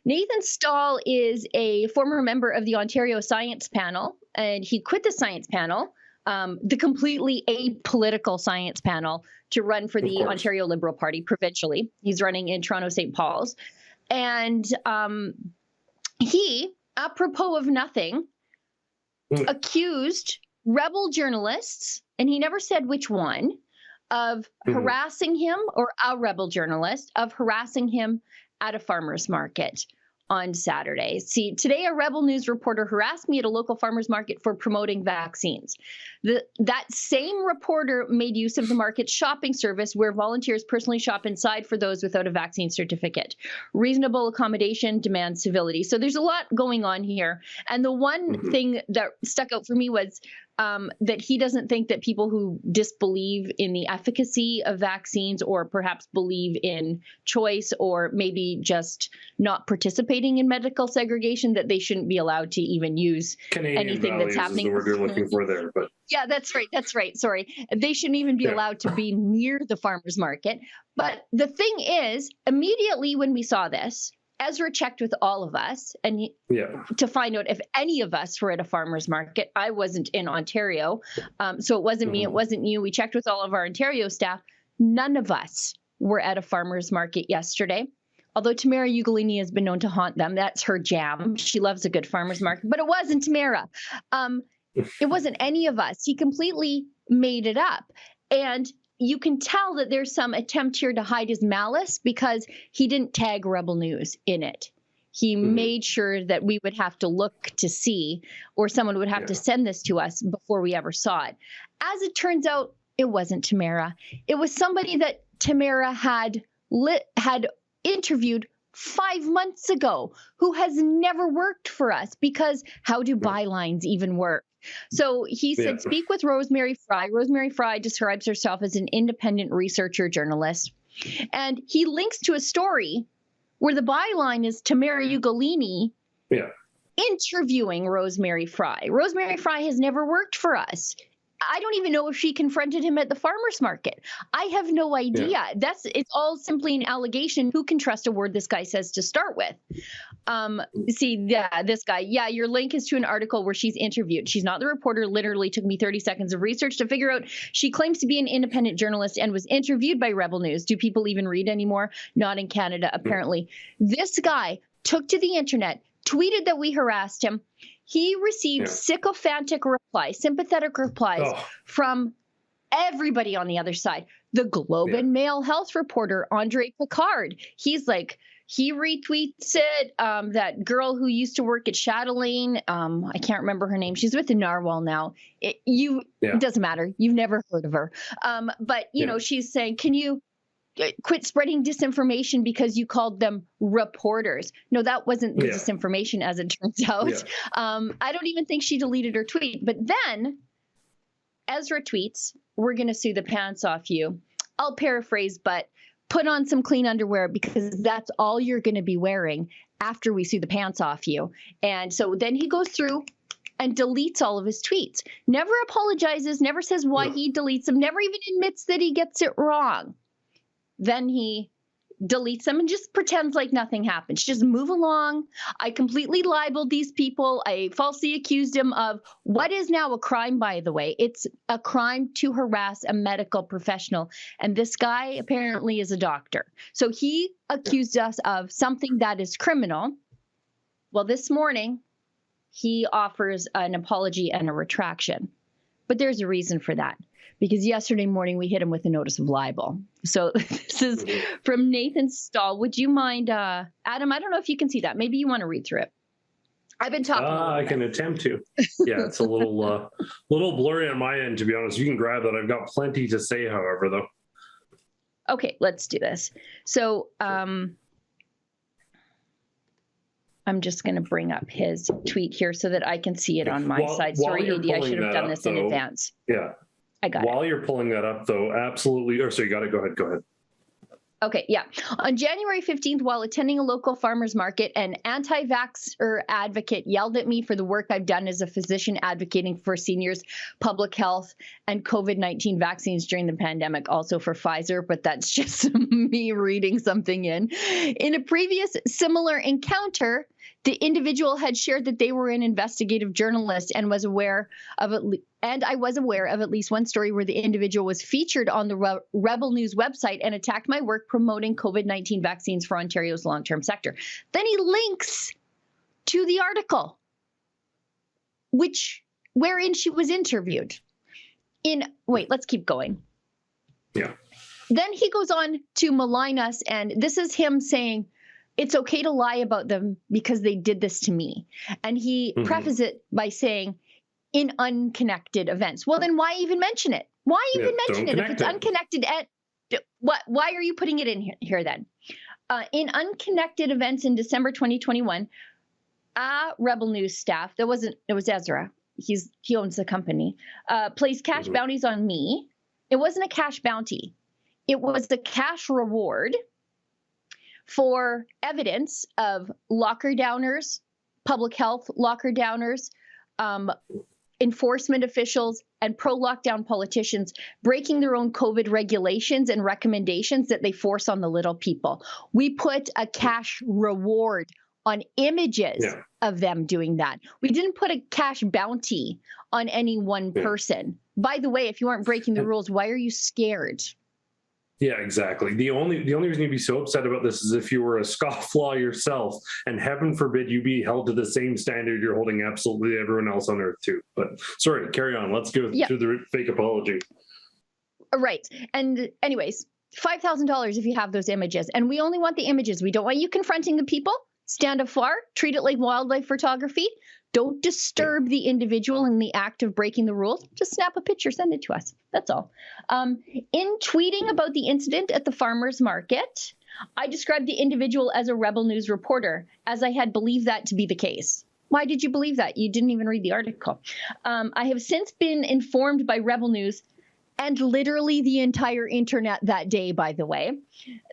Nathan Stahl is a former member of the Ontario Science Panel, and he quit the Science Panel, the completely apolitical Science Panel, to run for Of the course. Ontario Liberal Party provincially. He's running in Toronto St. Paul's. And he, apropos of nothing, Mm. accused rebel journalists, and he never said which one, of harassing him, or a rebel journalist, of harassing him at a farmer's market on Saturday. See, today a Rebel News reporter harassed me at a local farmer's market for promoting vaccines. That same reporter made use of the market's shopping service, where volunteers personally shop inside for those without a vaccine certificate. Reasonable accommodation demands civility. So there's a lot going on here. And the one thing that stuck out for me was that he doesn't think that people who disbelieve in the efficacy of vaccines, or perhaps believe in choice, or maybe just not participating in medical segregation, that they shouldn't be allowed to even use Canadian anything values that's happening. is the word you're looking for there, but Yeah, that's right. That's right. Sorry. They shouldn't even be allowed to be near the farmer's market. But the thing is, immediately when we saw this, Ezra checked with all of us to find out if any of us were at a farmer's market. I wasn't in Ontario, so it wasn't me, it wasn't you. We checked with all of our Ontario staff. None of us were at a farmer's market yesterday. Although Tamara Ugolini has been known to haunt them. That's her jam. She loves a good farmer's market. But it wasn't Tamara. It wasn't any of us. He completely made it up. And you can tell that there's some attempt here to hide his malice, because he didn't tag Rebel News in it. He made sure that we would have to look to see, or someone would have to send this to us before we ever saw it. As it turns out, it wasn't Tamara. It was somebody that Tamara had interviewed 5 months ago, who has never worked for us, because how do bylines even work? So he said, speak with Rosemary Fry. Rosemary Fry describes herself as an independent researcher journalist. And he links to a story where the byline is Tamara Ugolini interviewing Rosemary Fry. Rosemary Fry has never worked for us. I don't even know if she confronted him at the farmer's market. I have no idea. It's all simply an allegation. Who can trust a word this guy says to start with? This guy. Yeah, your link is to an article where she's interviewed. She's not the reporter. Literally took me 30 seconds of research to figure out she claims to be an independent journalist and was interviewed by Rebel News. Do people even read anymore? Not in Canada, apparently. This guy took to the internet, tweeted that we harassed him. He received sympathetic replies from everybody on the other side. The Globe and Mail health reporter, Andre Picard, he's like, he retweets it. That girl who used to work at Chatelaine, I can't remember her name. She's with the Narwhal now. It doesn't matter. You've never heard of her. But, you know, she's saying, can you quit spreading disinformation because you called them reporters? No, that wasn't the disinformation, as it turns out. I don't even think she deleted her tweet. But then Ezra tweets, we're going to sue the pants off you. I'll paraphrase, but put on some clean underwear, because that's all you're going to be wearing after we sue the pants off you. And so then he goes through and deletes all of his tweets. Never apologizes, never says why he deletes them, never even admits that he gets it wrong. Then he deletes them and just pretends like nothing happened. Just move along. I completely libeled these people. I falsely accused him of what is now a crime, by the way. It's a crime to harass a medical professional. And this guy apparently is a doctor. So he accused us of something that is criminal. Well, this morning, he offers an apology and a retraction. But there's a reason for that, because yesterday morning we hit him with a notice of libel. So this is from Nathan Stahl. Would you mind, Adam, I don't know if you can see that. Maybe you want to read through it. I've been talking. I can attempt to. Yeah, it's a little blurry on my end, to be honest. You can grab that. I've got plenty to say, however, though. Okay, let's do this. So I'm just going to bring up his tweet here so that I can see it on my side. Sorry, Heidi, I should have done this in advance. Yeah. I got it. While you're pulling that up, though, absolutely. Or sorry, you got it. Go ahead. Okay, yeah. On January 15th, while attending a local farmer's market, an anti-vaxxer advocate yelled at me for the work I've done as a physician advocating for seniors, public health, and COVID-19 vaccines during the pandemic, also for Pfizer, but that's just me reading something in. In a previous similar encounter, the individual had shared that they were an investigative journalist and was aware of I was aware of at least one story where the individual was featured on the Rebel News website and attacked my work promoting COVID-19 vaccines for Ontario's long-term sector. Then he links to the article, wherein she was interviewed. Let's keep going. Yeah. Then he goes on to malign us, and this is him saying, it's okay to lie about them because they did this to me. And he prefaces it by saying, in unconnected events. Well, then why even mention it? Why even mention it? If it's unconnected, why are you putting it in here then? In unconnected events in December 2021, Rebel News staff, it was Ezra, he owns the company, placed cash bounties on me. It wasn't a cash bounty. It was a cash reward for evidence of locker downers, public health locker downers, enforcement officials, and pro-lockdown politicians breaking their own COVID regulations and recommendations that they force on the little people. We put a cash reward on images of them doing that. We didn't put a cash bounty on any one person. By the way, if you aren't breaking the rules, why are you scared? Yeah, exactly. The only reason you'd be so upset about this is if you were a scofflaw yourself, and heaven forbid you be held to the same standard you're holding absolutely everyone else on earth to. But sorry, carry on. Let's go through the fake apology. Right. And anyways, $5,000 if you have those images. And we only want the images. We don't want you confronting the people. Stand afar. Treat it like wildlife photography. Don't disturb the individual in the act of breaking the rules. Just snap a picture, send it to us. That's all. In tweeting about the incident at the farmer's market, I described the individual as a Rebel News reporter, as I had believed that to be the case. Why did you believe that? You didn't even read the article. I have since been informed by Rebel News, and literally the entire internet that day, by the way,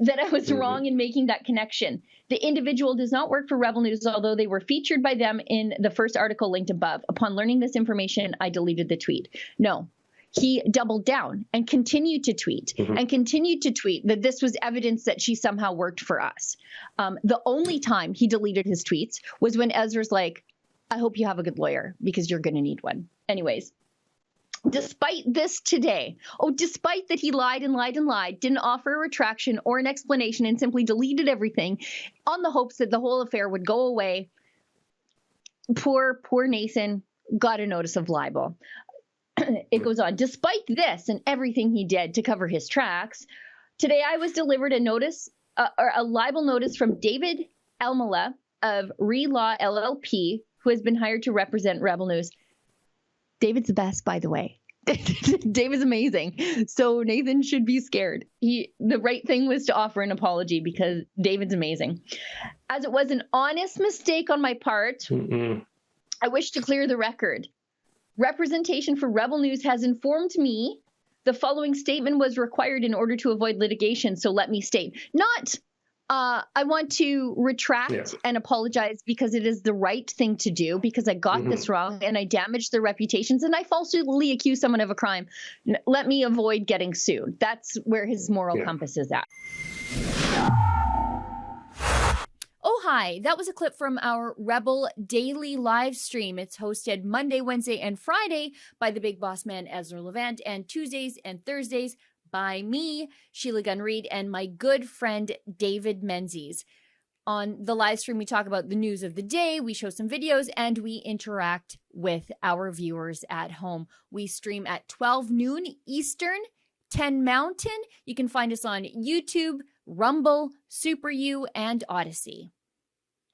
that I was wrong in making that connection. The individual does not work for Rebel News, although they were featured by them in the first article linked above. Upon learning this information, I deleted the tweet. No, he doubled down and continued to tweet that this was evidence that she somehow worked for us. The only time he deleted his tweets was when Ezra's like, I hope you have a good lawyer because you're going to need one. Anyways. Despite this today, despite that he lied and lied and lied, didn't offer a retraction or an explanation and simply deleted everything on the hopes that the whole affair would go away, poor Nathan got a notice of libel. It goes on. Despite this and everything he did to cover his tracks, today I was delivered a notice, or a libel notice from David Elmala of ReLaw LLP, who has been hired to represent Rebel News. David's the best, by the way. David's amazing. So Nathan should be scared. The right thing was to offer an apology because David's amazing. As it was an honest mistake on my part, I wish to clear the record. Representation for Rebel News has informed me the following statement was required in order to avoid litigation. So let me state, not I want to retract and apologize because it is the right thing to do because I got this wrong and I damaged their reputations and I falsely accused someone of a crime. Let me avoid getting sued. That's where his moral compass is at. Oh, hi. That was a clip from our Rebel Daily live stream. It's hosted Monday, Wednesday, and Friday by the big boss man, Ezra Levant, and Tuesdays and Thursdays by me, Sheila Gunn Reid, and my good friend, David Menzies. On the live stream, we talk about the news of the day, we show some videos, and we interact with our viewers at home. We stream at 12 noon Eastern, 10 Mountain. You can find us on YouTube, Rumble, Super U, and Odyssey.